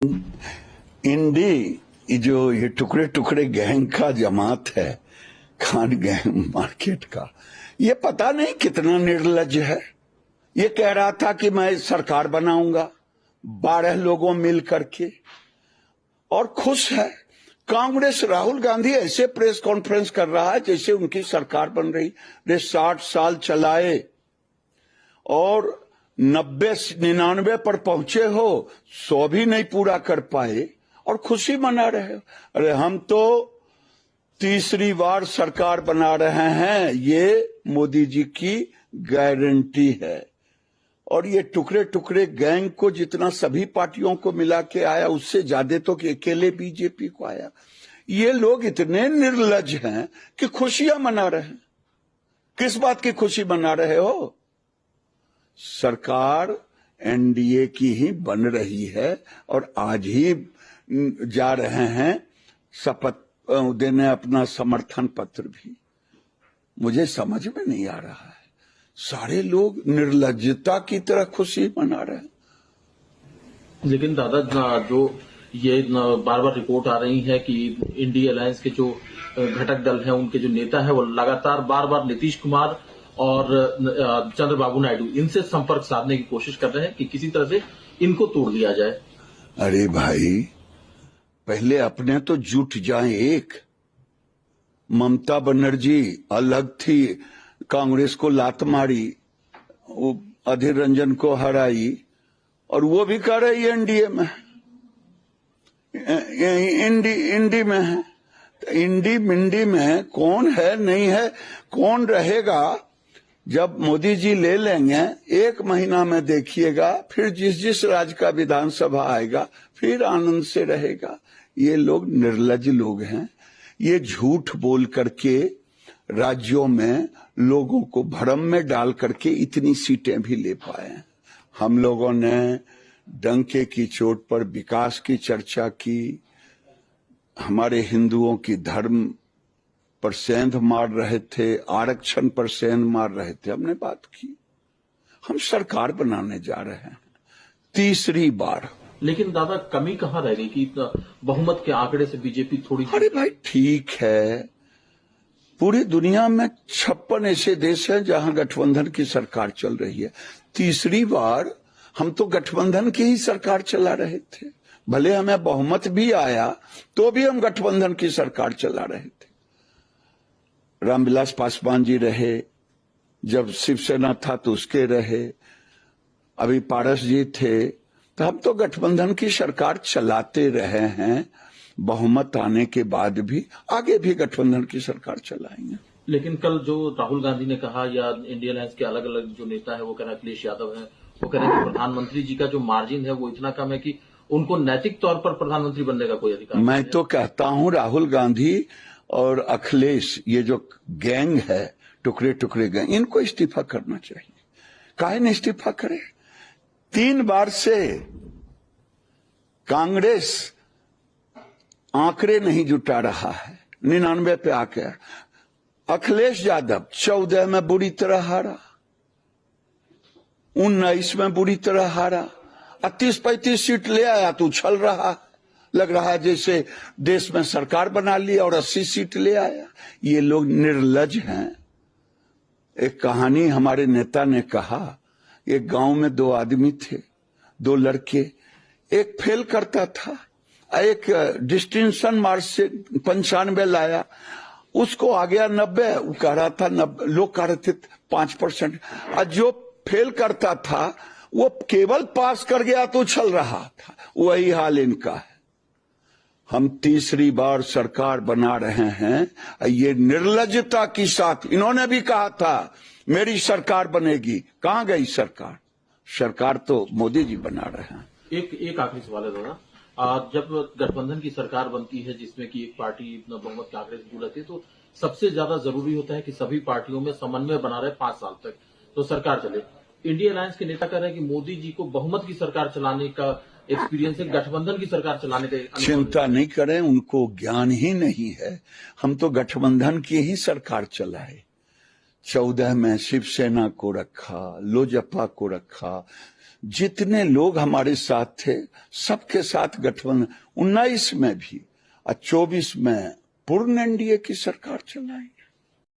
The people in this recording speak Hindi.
इंडी जो ये टुकड़े टुकड़े गैंग का जमात है, खान गैंग मार्केट का, ये पता नहीं कितना निर्लज्ज है। ये कह रहा था कि मैं सरकार बनाऊंगा 12 लोगों मिल करके, और खुश है। कांग्रेस राहुल गांधी ऐसे प्रेस कॉन्फ्रेंस कर रहा है जैसे उनकी सरकार बन रही। वे 60 साल चलाए और 90-99 पर पहुंचे हो, 100 भी नहीं पूरा कर पाए और खुशी मना रहे हो। अरे हम तो तीसरी बार सरकार बना रहे हैं, ये मोदी जी की गारंटी है। और ये टुकड़े टुकड़े गैंग को जितना सभी पार्टियों को मिला के आया, उससे ज्यादा तो कि अकेले बीजेपी को आया। ये लोग इतने निर्लज हैं कि खुशियां मना रहे हैं। किस बात की खुशी मना रहे हो? सरकार एनडीए की ही बन रही है और आज ही जा रहे हैं शपथ देने अपना समर्थन पत्र भी। मुझे समझ में नहीं आ रहा है, सारे लोग निर्लज्जता की तरह खुशी मना रहे हैं। लेकिन दादा, जो ये बार बार रिपोर्ट आ रही है कि इंडिया अलायंस के जो घटक दल हैं, उनके जो नेता हैं, वो लगातार बार बार नीतीश कुमार और चंद्रबाबू नायडू इनसे संपर्क साधने की कोशिश कर रहे हैं कि किसी तरह से इनको तोड़ दिया जाए। अरे भाई, पहले अपने तो जुट जाएं। एक ममता बनर्जी अलग थी, कांग्रेस को लात मारी, अधीर रंजन को हराई, और वो भी कह रही है एनडीए में, इंडी में है। इंडी मिंडी में कौन है, नहीं है, कौन रहेगा? जब मोदी जी ले लेंगे 1 महीना में देखिएगा, फिर जिस राज्य का विधानसभा आएगा फिर आनंद से रहेगा। ये लोग निर्लज लोग हैं। ये झूठ बोल करके राज्यों में लोगों को भ्रम में डाल करके इतनी सीटें भी ले पाए। हम लोगों ने डंके की चोट पर विकास की चर्चा की, हमारे हिंदुओं की धर्म पर सेंध मार रहे थे, आरक्षण पर सेंध मार रहे थे, हमने बात की। हम सरकार बनाने जा रहे हैं तीसरी बार। लेकिन दादा, कमी कहाँ रह गई कि बहुमत के आंकड़े से बीजेपी थोड़ी? अरे भाई ठीक है, पूरी दुनिया में 56 ऐसे देश हैं जहां गठबंधन की सरकार चल रही है। तीसरी बार हम तो गठबंधन की ही सरकार चला रहे थे, भले हमें बहुमत भी आया तो भी हम गठबंधन की सरकार चला रहे थे। रामविलास पासवान जी रहे, जब शिवसेना था तो उसके रहे, अभी पारस जी थे, तो हम तो गठबंधन की सरकार चलाते रहे हैं। बहुमत आने के बाद भी आगे भी गठबंधन की सरकार चलाएंगे। लेकिन कल जो राहुल गांधी ने कहा, या इंडिया अलायंस के अलग अलग जो नेता है, वो कह रहे हैं, अखिलेश यादव है, वो कह रहे हैं कि प्रधानमंत्री जी का जो मार्जिन है वो इतना कम है कि उनको नैतिक तौर पर प्रधानमंत्री बनने का कोई अधिकार नहीं है। मैं तो कहता हूं राहुल गांधी और अखिलेश, ये जो गैंग है, टुकड़े टुकड़े गैंग, इनको इस्तीफा करना चाहिए। काहे नहीं इस्तीफा करे? 3 बार से कांग्रेस आंकड़े नहीं जुटा रहा है, 99 पे आके। अखिलेश यादव 14 में बुरी तरह हारा, 19 में बुरी तरह हारा, 30-35 सीट ले आया तो उछल रहा, लग रहा है जैसे देश में सरकार बना ली, और 80 सीट ले आया। ये लोग निर्लज हैं। एक कहानी हमारे नेता ने कहा, एक गांव में 2 आदमी थे, 2 लड़के, एक फेल करता था, एक डिस्टिंक्शन मार्क्स से 95 लाया, उसको आ गया 90, वो कह रहा था 90, लोग कह रहे थे 5%, और जो फेल करता था वो केवल पास कर गया तो उछल रहा था। वही हाल इनका है। हम तीसरी बार सरकार बना रहे हैं। ये निर्लज्जता के साथ इन्होंने भी कहा था मेरी सरकार बनेगी, कहां गई सरकार? सरकार तो मोदी जी बना रहे हैं। एक आखिरी सवाल है दादा, जब गठबंधन की सरकार बनती है जिसमें कि एक पार्टी इतना बहुमत के आंकड़े से जुड़ती है, तो सबसे ज्यादा जरूरी होता है कि सभी पार्टियों में समन्वय बना रहे 5 साल तक, तो सरकार चले। इंडिया अलायंस के नेता कह रहे हैं कि मोदी जी को बहुमत की सरकार चलाने का एक्सपीरियंस है, गठबंधन की सरकार चलाने का चिंता नहीं करें, उनको ज्ञान ही नहीं है। हम तो गठबंधन की ही सरकार चलाए। 14 में शिवसेना को रखा, लोजपा को रखा, जितने लोग हमारे साथ थे सबके साथ गठबंधन 19 में भी और 24 में पूर्ण एनडीए की सरकार चलाई।